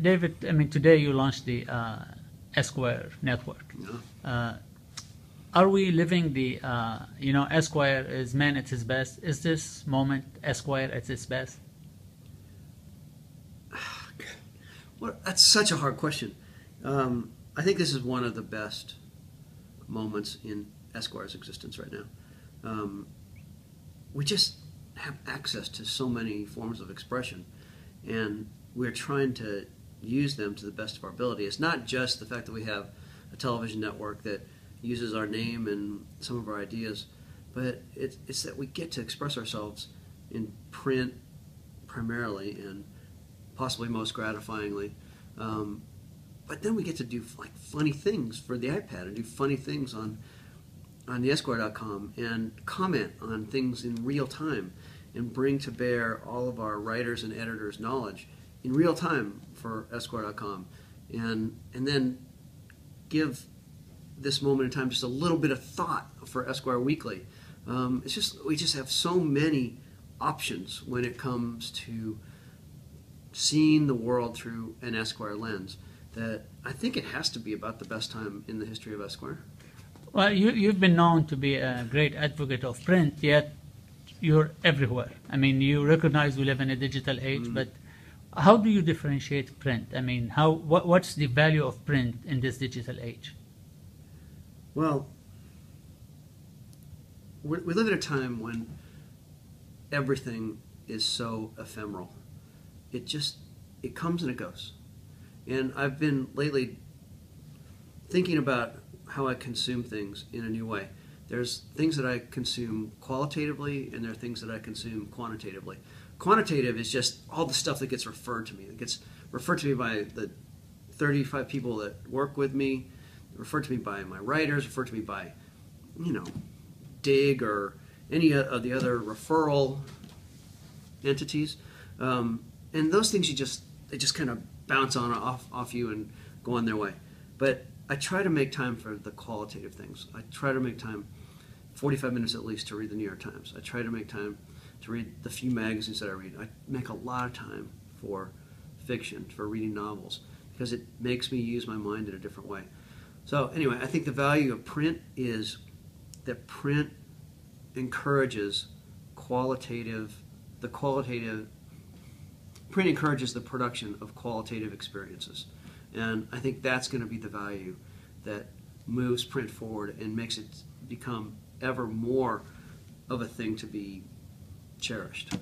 David, I mean, today you launched the Esquire network. Yeah. Are we living the, Esquire is man at his best? Is this moment Esquire at its best? Well, that's such a hard question. I think this is one of the best moments in Esquire's existence right now. We just have access to so many forms of expression, and we're trying to use them to the best of our ability. It's not just the fact that we have a television network that uses our name and some of our ideas, but it's that we get to express ourselves in print primarily and possibly most gratifyingly. But then we get to do like funny things for the iPad and do funny things on the Esquire.com and comment on things in real time and bring to bear all of our writers and editors' knowledge in real time for Esquire.com and then give this moment in time just a little bit of thought for Esquire Weekly. We just have so many options when it comes to seeing the world through an Esquire lens that I think it has to be about the best time in the history of Esquire. Well, you've been known to be a great advocate of print, yet you're everywhere. I mean, you recognize we live in a digital age, but how do you differentiate print? I mean, what's the value of print in this digital age? Well, we live at a time when everything is so ephemeral. It comes and it goes. And I've been lately thinking about how I consume things in a new way. There's things that I consume qualitatively, and there are things that I consume quantitatively. Quantitative is just all the stuff that gets referred to me. It gets referred to me by the 35 people that work with me, referred to me by my writers, referred to me by, Dig or any of the other referral entities. And those things they just kind of bounce off you and go on their way. But I try to make time for the qualitative things. I try to make time, 45 minutes at least, to read the New York Times. I try to make time to read the few magazines that I read. I make a lot of time for fiction, for reading novels, because it makes me use my mind in a different way. So anyway, I think the value of print is that print encourages print encourages the production of qualitative experiences. And I think that's going to be the value that moves print forward and makes it become ever more of a thing to be cherished.